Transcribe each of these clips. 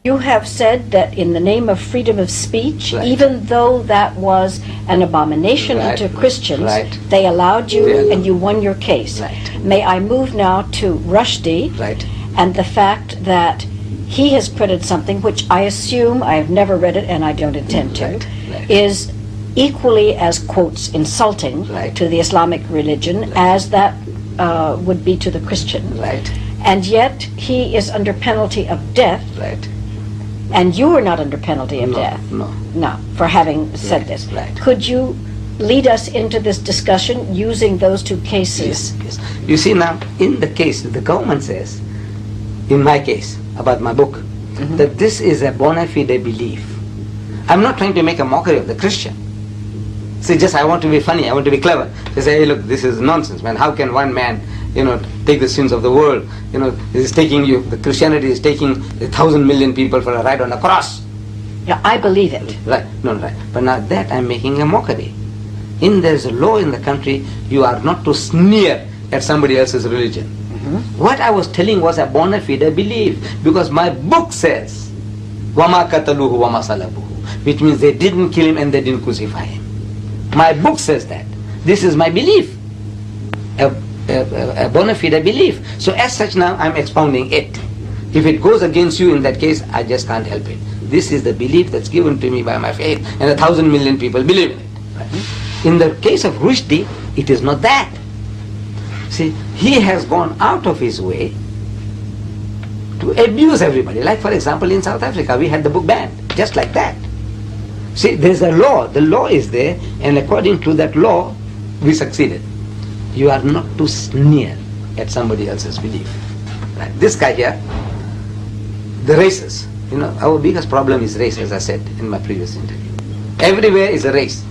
You have said that in the name of freedom of speech, Right. even though that was an abomination Right. unto Christians, Right. they allowed you They allowed. and you won your case. Right. May I move now to Rushdie Right. and the fact that he has printed something which I assume, I have never read it and I don't intend to, Right. Right. is equally as, quotes, insulting Right. to the Islamic religion as that would be to the Christian. Right. And yet he is under penalty of death. Right. And you are not under penalty of No, death? no. No, for having said Right, this. right. Could you lead us into this discussion using those two cases? Yes, yes. You see now, in the case, the government says, in my case, about my book, that this is a bona fide belief. I'm not trying to make a mockery of the Christian. See, just I want to be funny, I want to be clever. They say, hey, look, this is nonsense, man. How can one man, take the sins of the world? The Christianity is taking 1,000 million people for a ride on a cross. Yeah, I believe it. Right, no, right. But now that I'm making a mockery. There's a law in the country, you are not to sneer at somebody else's religion. What I was telling was a bona fide belief, because my book says, وَمَا قَتَلُوهُ وَمَا صَلَبُوهُ, which means they didn't kill him and they didn't crucify him. My book says that. This is my belief, a bona fide belief. So as such now I'm expounding it. If it goes against you in that case, I just can't help it. This is the belief that's given to me by my faith, and 1,000 million people believe in it. Right? In the case of Rushdie, it is not that. See, he has gone out of his way to abuse everybody. Like for example in South Africa, we had the book banned, just like that. See, there's a law, the law is there, and according to that law, we succeeded. You are not to sneer at somebody else's belief. Right? This guy here, the races, our biggest problem is race, as I said in my previous interview. Everywhere is a race.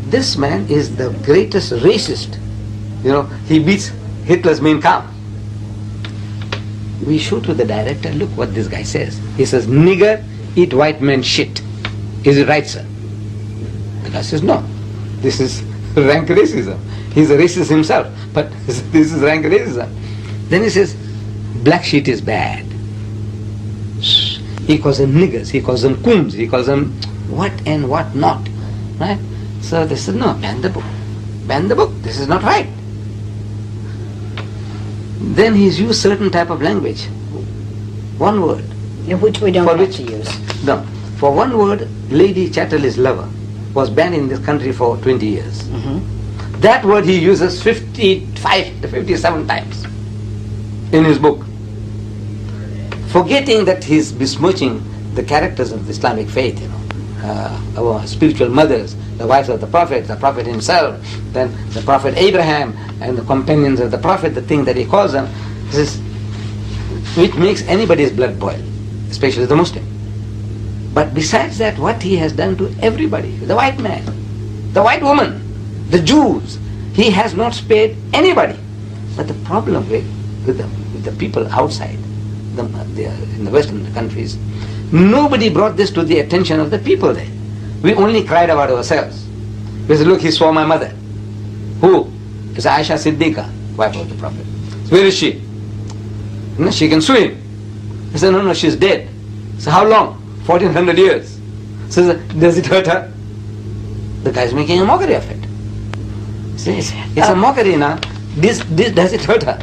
This man is the greatest racist. He beats Hitler's Mein Kampf. We show to the director, look what this guy says. He says, nigger, eat white man shit. Is it right, sir? The guy says, no. This is rank racism. He's a racist himself, but this is rank racism. Then he says, black shit is bad. He calls them niggers, he calls them coons, he calls them what and what not. Right? So they said, no, ban the book. Ban the book. This is not right. Then he's used certain type of language. One word. Which we don't have to use. No. For one word, Lady Chatterley's lover was banned in this country for 20 years. That word he uses 55 to 57 times in his book. Forgetting that he's besmirching the characters of the Islamic faith, our spiritual mothers, the wives of the Prophet himself, then the Prophet Abraham and the companions of the Prophet, the thing that he calls them, which makes anybody's blood boil, especially the Muslim. But besides that, what he has done to everybody, the white man, the white woman, the Jews, he has not spared anybody. But the problem with the people outside, in the Western countries, nobody brought this to the attention of the people there. We only cried about ourselves. We said, look, he swore my mother. Who? It's Aisha Siddiqa, wife of the Prophet. Where is she? No, she can swim. He said, no, she's dead. So how long? 1400 years. So does it hurt her? The guy is making a mockery of it. See, it's a mockery now. Does it hurt her?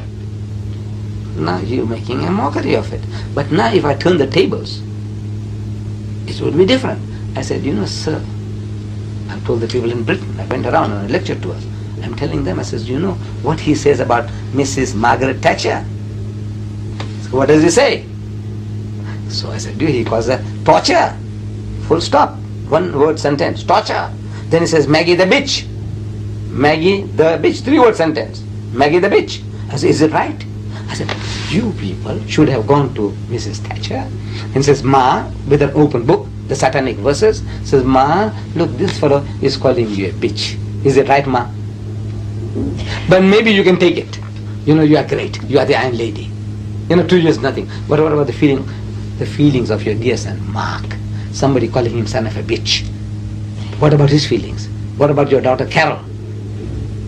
Now you're making a mockery of it. But now if I turn the tables, it would be different. I said, sir, I told the people in Britain, I went around and I lectured to us. I'm telling them, I says, what he says about Mrs. Margaret Thatcher? So what does he say? So I said, he calls her torture. Full stop. One word sentence, torture. Then he says, Maggie the bitch. Maggie the bitch. 3 word sentence. Maggie the bitch. I said, is it right? I said, you people should have gone to Mrs. Thatcher and says, Ma, with an open book, the satanic verses, says, Ma, look, this fellow is calling you a bitch. Is it right, Ma? But maybe you can take it. You are great. You are the Iron Lady. 2 years nothing. But what about the feelings of your dear son, Mark? Somebody calling him son of a bitch. What about his feelings? What about your daughter, Carol?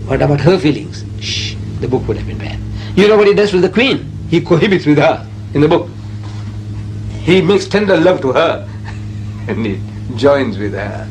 What about her feelings? Shh, the book would have been banned. You know what he does with the Queen? He cohabits with her in the book. he makes tender love to her and he joins with her.